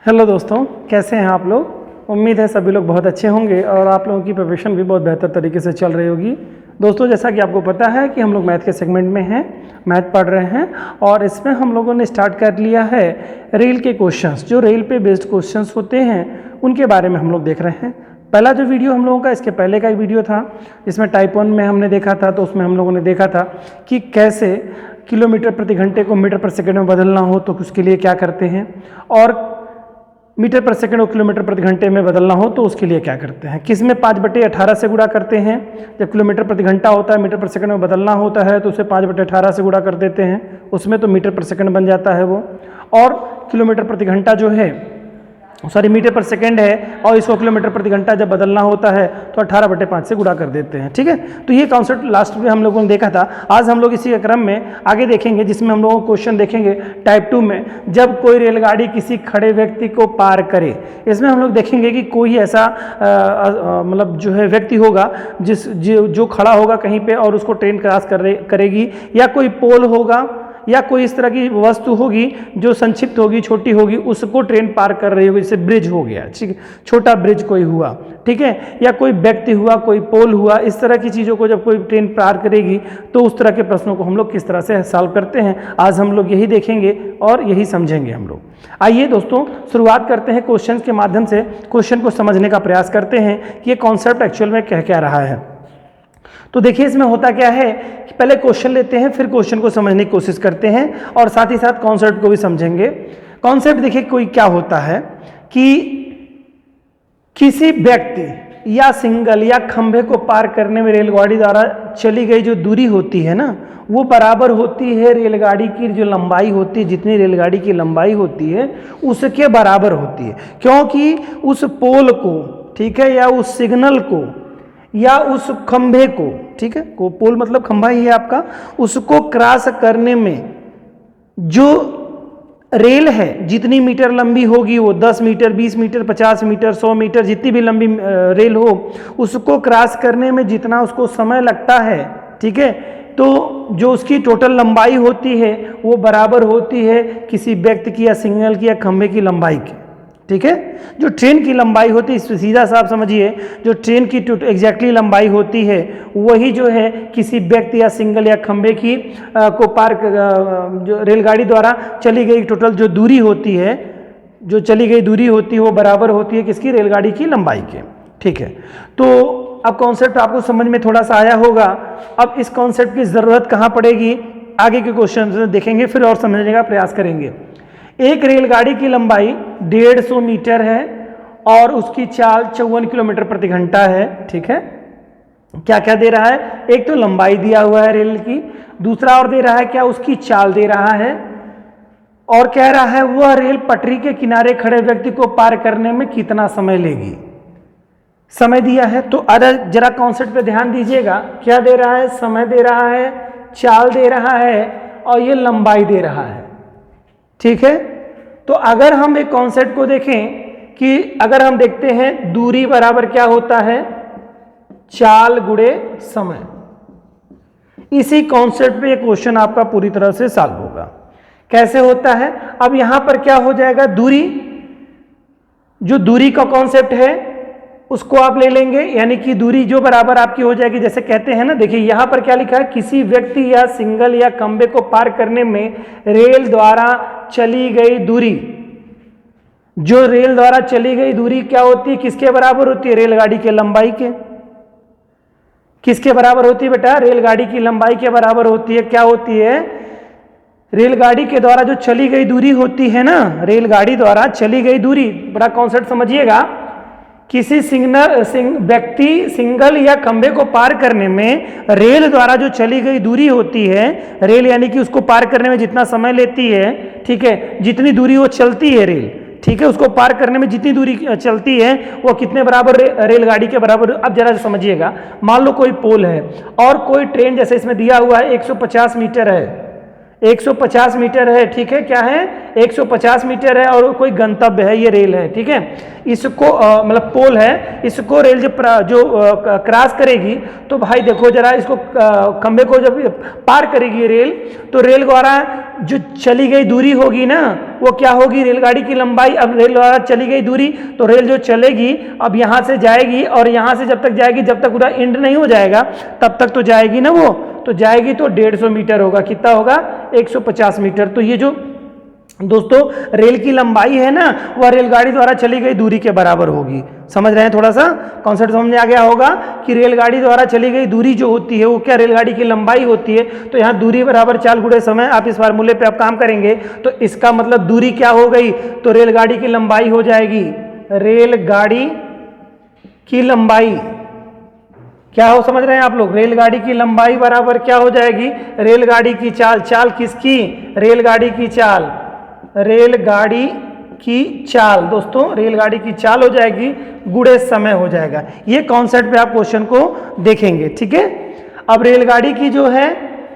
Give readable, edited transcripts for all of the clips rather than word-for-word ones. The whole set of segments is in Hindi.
हेलो दोस्तों, कैसे हैं आप लोग। उम्मीद है सभी लोग बहुत अच्छे होंगे और आप लोगों की प्रिपरेशन भी बहुत बेहतर तरीके से चल रही होगी। दोस्तों, जैसा कि आपको पता है कि हम लोग मैथ के सेगमेंट में हैं, मैथ पढ़ रहे हैं और इसमें हम लोगों ने स्टार्ट कर लिया है रेल के क्वेश्चंस। जो रेल पे बेस्ड क्वेश्चंस होते हैं उनके बारे में हम लोग देख रहे हैं। पहला जो वीडियो हम लोगों का, इसके पहले का एक वीडियो था जिसमें टाइप 1 में हमने देखा था, तो उसमें हम लोगों ने देखा था कि कैसे किलोमीटर प्रति घंटे को मीटर पर सेकेंड में बदलना हो तो उसके लिए क्या करते हैं, और मीटर पर सेकंड और किलोमीटर प्रति घंटे में बदलना हो तो उसके लिए क्या करते हैं। किस में 5/18 से गुणा करते हैं। जब किलोमीटर प्रति घंटा होता है, मीटर पर सेकंड में बदलना होता है तो उसे 5/18 से गुणा कर देते हैं, उसमें तो मीटर पर सेकंड बन जाता है वो। और किलोमीटर प्रति घंटा जो है, सॉरी मीटर पर सेकंड है, और इसको किलोमीटर प्रति घंटा जब बदलना होता है तो 18/5 से गुणा कर देते हैं। ठीक है, तो ये कॉन्सेप्ट लास्ट में हम लोगों ने देखा था। आज हम लोग इसी के क्रम में आगे देखेंगे, जिसमें हम लोगों को क्वेश्चन देखेंगे टाइप 2 में, जब कोई रेलगाड़ी किसी खड़े व्यक्ति को पार करे। इसमें हम लोग देखेंगे कि कोई ऐसा मतलब जो है व्यक्ति होगा जो खड़ा होगा कहीं पे और उसको ट्रेन क्रॉस करेगी, या कोई पोल होगा या कोई इस तरह की वस्तु होगी जो संक्षिप्त होगी, छोटी होगी, उसको ट्रेन पार कर रही होगी। जैसे ब्रिज हो गया, ठीक है, छोटा ब्रिज कोई हुआ, ठीक है, या कोई व्यक्ति हुआ, कोई पोल हुआ। इस तरह की चीज़ों को जब कोई ट्रेन पार करेगी तो उस तरह के प्रश्नों को हम लोग किस तरह से सॉल्व करते हैं, आज हम लोग यही देखेंगे और यही समझेंगे हम लोग। आइए दोस्तों, शुरुआत करते हैं क्वेश्चन के माध्यम से। क्वेश्चन को समझने का प्रयास करते हैं कि ये कॉन्सेप्ट एक्चुअल में कह क्या रहा है। तो देखिए, इसमें होता क्या है कि पहले क्वेश्चन लेते हैं, फिर क्वेश्चन को समझने की कोशिश करते हैं और साथ ही साथ कॉन्सेप्ट को भी समझेंगे। कॉन्सेप्ट देखिए कोई क्या होता है कि किसी व्यक्ति या सिंगल या खंभे को पार करने में रेलगाड़ी द्वारा चली गई जो दूरी होती है ना, वो बराबर होती है रेलगाड़ी की जो लंबाई होती है, जितनी रेलगाड़ी की लंबाई होती है उसके बराबर होती है। क्योंकि उस पोल को, ठीक है, या उस सिग्नल को या उस खंभे को, ठीक है, को पोल मतलब खंभा ही है आपका, उसको क्रॉस करने में जो रेल है जितनी मीटर लंबी होगी, वो 10 मीटर, 20 मीटर, 50 मीटर, 100 मीटर, जितनी भी लंबी रेल हो, उसको क्रॉस करने में जितना उसको समय लगता है, ठीक है, तो जो उसकी टोटल लंबाई होती है वो बराबर होती है किसी व्यक्ति की या सिग्नल की या खंभे की लंबाई की। ठीक है, जो ट्रेन की लंबाई होती है, इससे सीधा सा आप समझिए, जो ट्रेन की एग्जैक्टली लंबाई होती है वही जो है किसी व्यक्ति या सिंगल या खंभे की को पार जो रेलगाड़ी द्वारा चली गई टोटल जो दूरी होती है, जो चली गई दूरी होती है वो बराबर होती है किसकी, रेलगाड़ी की लंबाई के। ठीक है, तो अब कॉन्सेप्ट आपको समझ में थोड़ा सा आया होगा। अब इस कॉन्सेप्ट की ज़रूरत कहाँ पड़ेगी, आगे के क्वेश्चन देखेंगे फिर और समझने का प्रयास करेंगे। एक रेलगाड़ी की लंबाई 150 मीटर है और उसकी चाल 54 किलोमीटर प्रति घंटा है। ठीक है, क्या क्या दे रहा है, एक तो लंबाई दिया हुआ है रेल की, दूसरा और दे रहा है क्या, उसकी चाल दे रहा है, और कह रहा है वह रेल पटरी के किनारे खड़े व्यक्ति को पार करने में कितना समय लेगी। समय दिया है, तो अगर जरा कॉन्सेप्ट पे ध्यान दीजिएगा, क्या दे रहा है, समय दे रहा है, चाल दे रहा है और ये लंबाई दे रहा है। ठीक है, तो अगर हम एक कॉन्सेप्ट को देखें कि अगर हम देखते हैं दूरी बराबर क्या होता है, चाल गुणे समय, इसी कॉन्सेप्ट पे ये क्वेश्चन आपका पूरी तरह से सॉल्व होगा। कैसे होता है, अब यहां पर क्या हो जाएगा, दूरी, जो दूरी का कॉन्सेप्ट है उसको आप ले लेंगे, यानी कि दूरी जो बराबर आपकी हो जाएगी, जैसे कहते हैं ना, देखिए यहां पर क्या लिखा है, किसी व्यक्ति या सिंगल या खंभे को पार करने में रेल द्वारा चली गई दूरी। जो रेल द्वारा चली गई दूरी क्या होती है, किसके बराबर होती है, रेलगाड़ी के लंबाई के। किसके बराबर होती है बेटा, रेलगाड़ी की लंबाई के बराबर होती है। क्या होती है, रेलगाड़ी के द्वारा जो चली गई दूरी होती है ना, रेलगाड़ी द्वारा चली गई दूरी, बड़ा कॉन्सेप्ट समझिएगा, किसी व्यक्ति सिंगल या खंभे को पार करने में रेल द्वारा जो चली गई दूरी होती है, रेल यानी कि उसको पार करने में जितना समय लेती है, ठीक है, जितनी दूरी वो चलती है रेल, ठीक है, उसको पार करने में जितनी दूरी चलती है वो कितने बराबर, रेलगाड़ी के बराबर। अब जरा समझिएगा, मान लो कोई पोल है और कोई ट्रेन, जैसे इसमें दिया हुआ है 150 मीटर है, 150 मीटर है, ठीक है, क्या है 150 मीटर है और कोई गंतव्य है, ये रेल है, ठीक है। इसको मतलब पोल है, इसको रेल जो क्रॉस करेगी तो भाई देखो जरा, इसको खंबे को जब पार करेगी रेल, तो रेल द्वारा जो चली गई दूरी होगी ना, वो क्या होगी, रेलगाड़ी की लंबाई। अब रेल द्वारा चली गई दूरी, तो रेल जो चलेगी अब यहाँ से जाएगी और यहाँ से जब तक जाएगी, जब तक पूरा एंड नहीं हो जाएगा तब तक तो जाएगी ना वो, तो जाएगी तो 150 मीटर होगा। कितना होगा, 150 मीटर। तो ये जो दोस्तों रेल की लंबाई है ना, वह रेलगाड़ी द्वारा चली गई दूरी के बराबर होगी। समझ रहे हैं, थोड़ा सा कॉन्सेप्ट समझ में आ गया होगा कि रेलगाड़ी द्वारा चली गई दूरी जो होती है वो क्या रेलगाड़ी की लंबाई होती है। तो यहाँ दूरी बराबर चाल गुणे समय, आप इस फार्मूले पे आप काम करेंगे तो इसका मतलब दूरी क्या हो गई, तो रेलगाड़ी की लंबाई हो जाएगी, रेलगाड़ी की लंबाई क्या हो, समझ रहे हैं आप लोग, रेलगाड़ी की लंबाई बराबर क्या हो जाएगी, रेलगाड़ी की चाल। चाल किसकी, रेलगाड़ी की चाल, रेलगाड़ी की चाल दोस्तों, रेलगाड़ी की चाल हो जाएगी गुणे समय हो जाएगा। ये कॉन्सेप्ट पे आप क्वेश्चन को देखेंगे, ठीक है। अब रेलगाड़ी की जो है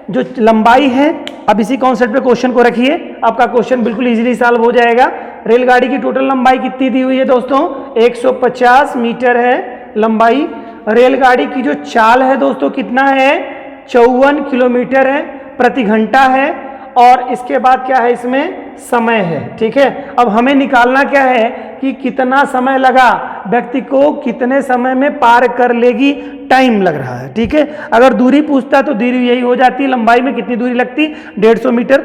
जो लंबाई है, अब इसी कॉन्सेप्ट पे क्वेश्चन को रखिए, आपका क्वेश्चन बिल्कुल इजीली सॉल्व हो जाएगा। रेलगाड़ी की टोटल लंबाई कितनी दी हुई है दोस्तों, 150 मीटर है लंबाई। रेलगाड़ी की जो चाल है दोस्तों कितना है, 54 किलोमीटर है प्रति घंटा है। और इसके बाद क्या है, इसमें समय है, ठीक है। अब हमें निकालना क्या है कि कितना समय लगा, व्यक्ति को कितने समय में पार कर लेगी, टाइम लग रहा है, ठीक है। अगर दूरी पूछता तो दूरी यही हो जाती, लंबाई में कितनी दूरी लगती, 150 मीटर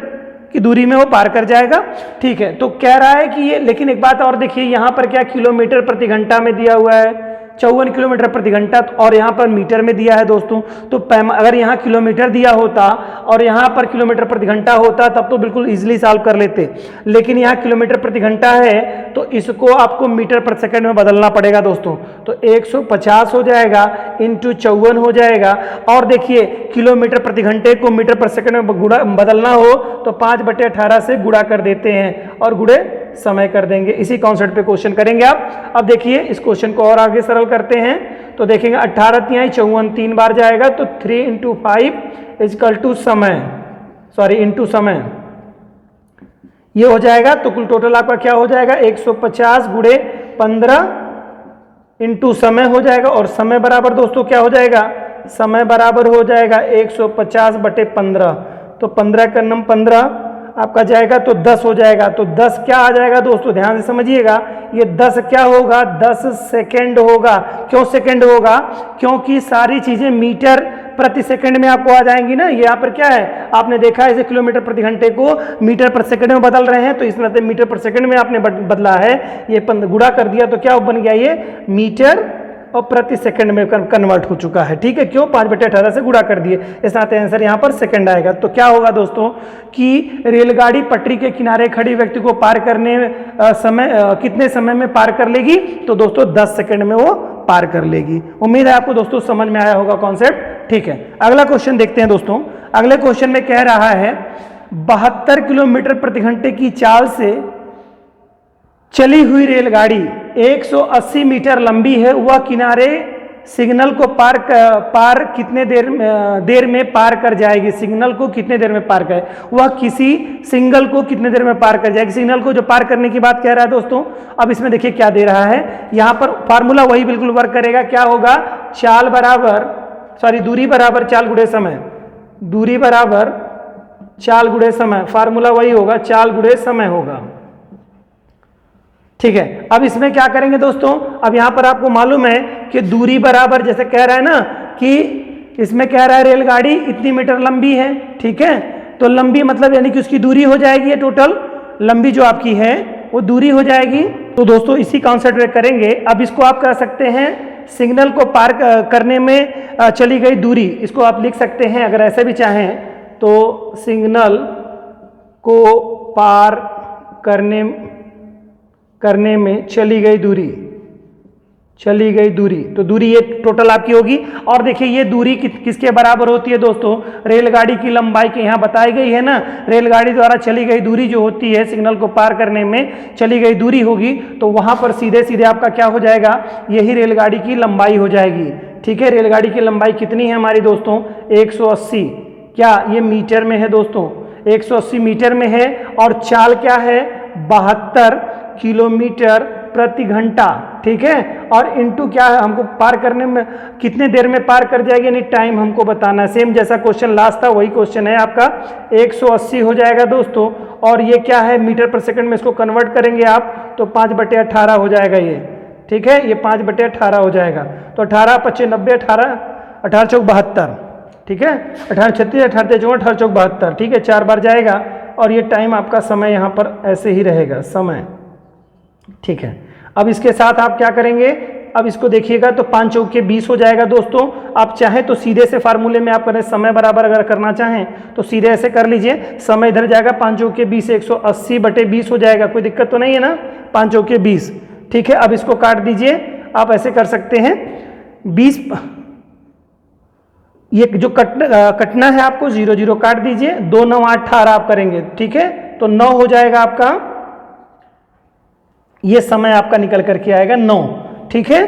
की दूरी में वो पार कर जाएगा, ठीक है। तो कह रहा है कि ये, लेकिन एक बात और देखिए, यहाँ पर क्या किलोमीटर प्रति घंटा में दिया हुआ है, 54 किलोमीटर प्रति घंटा, और यहाँ पर मीटर में दिया है दोस्तों। तो अगर यहाँ किलोमीटर दिया होता और यहाँ पर किलोमीटर प्रति घंटा होता तब तो बिल्कुल इजीली सॉल्व कर लेते, लेकिन यहाँ किलोमीटर प्रति घंटा है तो इसको आपको मीटर प्रति सेकंड में बदलना पड़ेगा दोस्तों। तो 150 हो जाएगा इंटू 54 हो जाएगा। और देखिए किलोमीटर प्रति घंटे को मीटर प्रति सेकंड में बदलना हो तो 5/18 से गुणा कर देते हैं और गुणे समय कर देंगे। इसी कॉन्सेप्ट पे क्वेश्चन करेंगे आप। अब देखिए इस क्वेश्चन को और आगे सरल करते हैं तो देखेंगे 18 तिहाई 54 3 बार जाएगा तो 3 × 5 इजकल टू समय, सॉरी इंटू समय, ये हो जाएगा। तो कुल टोटल आपका क्या हो जाएगा, 150 गुणे 15 इंटू समय हो जाएगा। और समय बराबर दोस्तों क्या हो जाएगा, समय बराबर हो जाएगा 150/15। तो 15 का नम 15 आपका जाएगा तो 10 हो जाएगा। तो 10 क्या आ जाएगा दोस्तों, ध्यान से समझिएगा, ये 10 क्या होगा, 10 सेकेंड होगा। क्यों सेकेंड होगा, क्योंकि सारी चीजें मीटर प्रति सेकंड में आपको आ जाएंगी ना। यहाँ पर क्या है, आपने देखा इसे किलोमीटर प्रति घंटे को मीटर प्रति सेकंड में बदल रहे हैं, तो इस नाते मीटर प्रति सेकंड में आपने बदला है, ये गुणा कर दिया तो क्या बन गया, ये मीटर और प्रति सेकंड में कन्वर्ट हो चुका है, ठीक है। क्यों, 5/18 से गुणा कर दिए, इस नाते आंसर यहाँ पर सेकंड आएगा। तो क्या होगा दोस्तों कि रेलगाड़ी पटरी के किनारे खड़ी व्यक्ति को पार करने समय कितने समय में पार कर लेगी, तो दोस्तों 10 सेकंड में वो पार कर लेगी। उम्मीद है आपको दोस्तों समझ में आया होगा कॉन्सेप्ट, ठीक है। अगला क्वेश्चन देखते हैं दोस्तों। अगले क्वेश्चन में कह रहा है 72 किलोमीटर प्रति घंटे की चाल से चली हुई रेलगाड़ी 180 मीटर लंबी है, वह किनारे सिग्नल को पार कितने देर में पार कर जाएगी, सिग्नल को कितने देर में पार कर, वह किसी सिग्नल को कितने देर में पार कर जाएगी। सिग्नल को जो पार करने की बात कह रहा है दोस्तों। अब इसमें देखिए क्या दे रहा है, यहाँ पर फार्मूला वही बिल्कुल वर्क करेगा। क्या होगा, चाल बराबर, सॉरी दूरी बराबर चाल गुणे समय, दूरी बराबर चाल गुणे समय, फार्मूला वही होगा, चाल गुणे समय होगा, ठीक है। अब इसमें क्या करेंगे दोस्तों, अब यहां पर आपको मालूम है कि दूरी बराबर, जैसे कह रहा है ना कि इसमें कह रहा है रेलगाड़ी इतनी मीटर लंबी है, ठीक है। तो लंबी मतलब यानी कि उसकी दूरी हो जाएगी, ये टोटल लंबी जो आपकी है वो दूरी हो जाएगी। तो दोस्तों इसी कॉन्सेप्ट में करेंगे। अब इसको आप कह सकते हैं सिग्नल को पार करने में चली गई दूरी, इसको आप लिख सकते हैं अगर ऐसे भी चाहें तो, सिग्नल को पार करने में चली गई दूरी, तो दूरी ये टोटल आपकी होगी। और देखिए ये दूरी किसके बराबर होती है दोस्तों, रेलगाड़ी की लंबाई के, यहाँ बताई गई है ना, रेलगाड़ी द्वारा चली गई दूरी जो होती है, सिग्नल को पार करने में चली गई दूरी होगी, तो वहां पर सीधे सीधे आपका क्या हो जाएगा, यही रेलगाड़ी की लंबाई हो जाएगी, ठीक है। रेलगाड़ी की लंबाई कितनी है हमारी दोस्तों, 180, क्या ये मीटर में है दोस्तों, 180 मीटर में है और चाल क्या है 72 किलोमीटर प्रति घंटा, ठीक है। और इनटू क्या है, हमको पार करने में कितने देर में पार कर जाएगी, यानी टाइम हमको बताना है। सेम जैसा क्वेश्चन लास्ट था वही क्वेश्चन है आपका। 180 हो जाएगा दोस्तों, और ये क्या है मीटर पर सेकंड में इसको कन्वर्ट करेंगे आप तो 5/18 हो जाएगा ये, ठीक है। ये 5/18 हो जाएगा, तो 18 25 90 18 18 चौक 72, ठीक है। 18 36 18 चौक 18 चौक 72, ठीक है। 4 बार जाएगा और ये टाइम आपका समय यहाँ पर ऐसे ही रहेगा समय, ठीक है। अब इसके साथ आप क्या करेंगे, अब इसको देखिएगा तो 5 चौके 20 हो जाएगा दोस्तों। आप चाहें तो सीधे से फार्मूले में आप करें, समय बराबर अगर करना चाहें तो सीधे ऐसे कर लीजिए। समय इधर जाएगा 5 चौके 20 180/20 हो जाएगा, कोई दिक्कत तो नहीं है ना। 5 चौके 20, ठीक है। अब इसको काट दीजिए, आप ऐसे कर सकते हैं 20, ये जो कटना है आपको 0 0 काट दीजिए। 2 9 8 18 आप करेंगे, ठीक है। तो 9 हो जाएगा आपका, ये समय आपका निकल करके आएगा 9, ठीक है।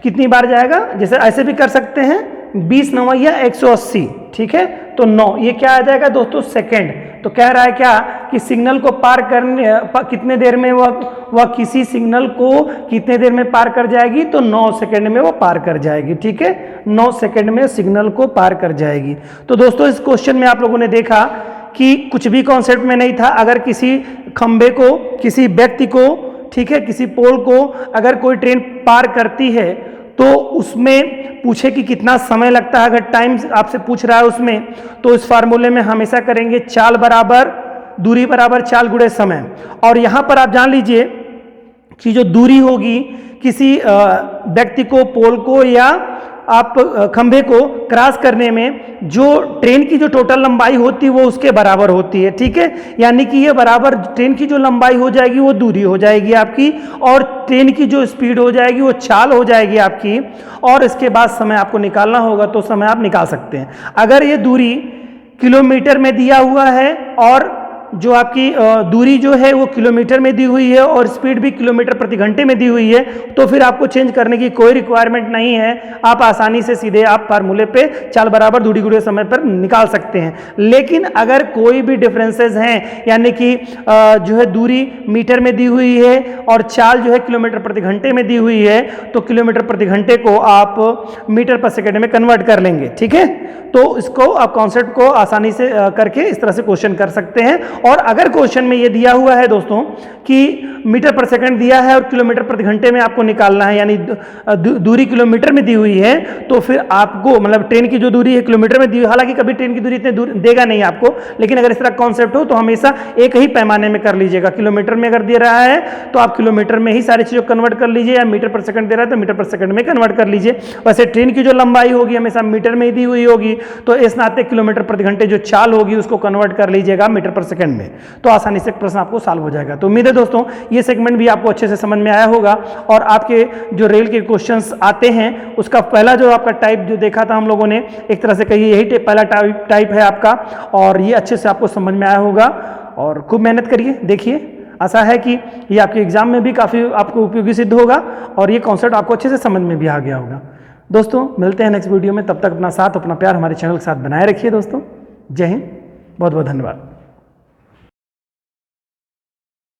कितनी बार जाएगा, जैसे ऐसे भी कर सकते हैं 20 9 180, ठीक है। तो 9 ये क्या आ जाएगा दोस्तों सेकंड। तो कह रहा है क्या कि सिग्नल को पार करने कितने देर में वह किसी सिग्नल को कितने देर में पार कर जाएगी, तो 9 सेकंड में वो पार कर जाएगी, ठीक है। 9 सेकंड में सिग्नल को पार कर जाएगी। तो दोस्तों इस क्वेश्चन में आप लोगों ने देखा कि कुछ भी कॉन्सेप्ट में नहीं था। अगर किसी खंबे को, किसी व्यक्ति को, ठीक है, किसी पोल को अगर कोई ट्रेन पार करती है तो उसमें पूछे कि कितना समय लगता है, अगर टाइम आपसे पूछ रहा है उसमें, तो इस फार्मूले में हमेशा करेंगे चाल बराबर दूरी बराबर चाल गुणे समय। और यहां पर आप जान लीजिए कि जो दूरी होगी किसी व्यक्ति को, पोल को या आप खंभे को क्रॉस करने में जो ट्रेन की जो टोटल लंबाई होती है वो उसके बराबर होती है, ठीक है। यानी कि ये बराबर ट्रेन की जो लंबाई हो जाएगी वो दूरी हो जाएगी आपकी, और ट्रेन की जो स्पीड हो जाएगी वो चाल हो जाएगी आपकी। और इसके बाद समय आपको निकालना होगा तो समय आप निकाल सकते हैं। अगर ये दूरी किलोमीटर में दिया हुआ है और जो आपकी दूरी जो है वो किलोमीटर में दी हुई है और स्पीड भी किलोमीटर प्रति घंटे में दी हुई है, तो फिर आपको चेंज करने की कोई रिक्वायरमेंट नहीं है। आप आसानी से सीधे आप फार्मूले पे चाल बराबर दूरी गुणे समय पर निकाल सकते हैं। लेकिन अगर कोई भी डिफरेंसेस हैं, यानी कि जो है दूरी मीटर में दी हुई है और चाल जो है किलोमीटर प्रति घंटे में दी हुई है, तो किलोमीटर प्रति घंटे को आप मीटर पर सेकेंड में कन्वर्ट कर लेंगे, ठीक है। तो इसको आप कॉन्सेप्ट को आसानी से करके इस तरह से क्वेश्चन कर सकते हैं। और अगर क्वेश्चन में ये दिया हुआ है दोस्तों कि मीटर पर सेकंड दिया है और किलोमीटर प्रति घंटे में आपको निकालना है, यानी दूरी किलोमीटर में दी हुई है, तो फिर आपको मतलब ट्रेन की जो दूरी है किलोमीटर में दी हुई, हालांकि कभी ट्रेन की दूरी इतने दूर देगा नहीं आपको, लेकिन अगर इस तरह कॉन्सेप्ट हो तो हमेशा एक ही पैमाने में कर लीजिएगा। किलोमीटर में अगर दे रहा है तो आप किलोमीटर में ही सारी चीज़ों को कन्वर्ट कर लीजिए, या मीटर पर सेकंड दे रहा है तो मीटर पर सेकंड में कन्वर्ट कर लीजिए। वैसे ट्रेन की जो लंबाई होगी हमेशा मीटर में ही दी हुई होगी, तो इस नाते किलोमीटर प्रति घंटे जो चाल होगी उसको कन्वर्ट कर लीजिएगा मीटर पर सेकंड में, तो आसानी से प्रश्न आपको सॉल्व हो जाएगा। तो उम्मीद है दोस्तों ये सेगमेंट भी आपको अच्छे से समझ में आया होगा। और आपके जो रेल के क्वेश्चंस आते हैं उसका पहला जो आपका टाइप जो देखा था हम लोगों ने, एक तरह से कहिए यही पहला टाइप है आपका, और ये अच्छे से आपको समझ में आया होगा। और खूब मेहनत करिए, देखिए, आशा है कि ये आपके एग्जाम में भी काफ़ी आपको उपयोगी सिद्ध होगा और ये कॉन्सेप्ट आपको अच्छे से समझ में भी आ गया होगा। दोस्तों मिलते हैं नेक्स्ट वीडियो में, तब तक अपना साथ अपना प्यार हमारे चैनल के साथ बनाए रखिए दोस्तों। जय हिंद, बहुत बहुत धन्यवाद।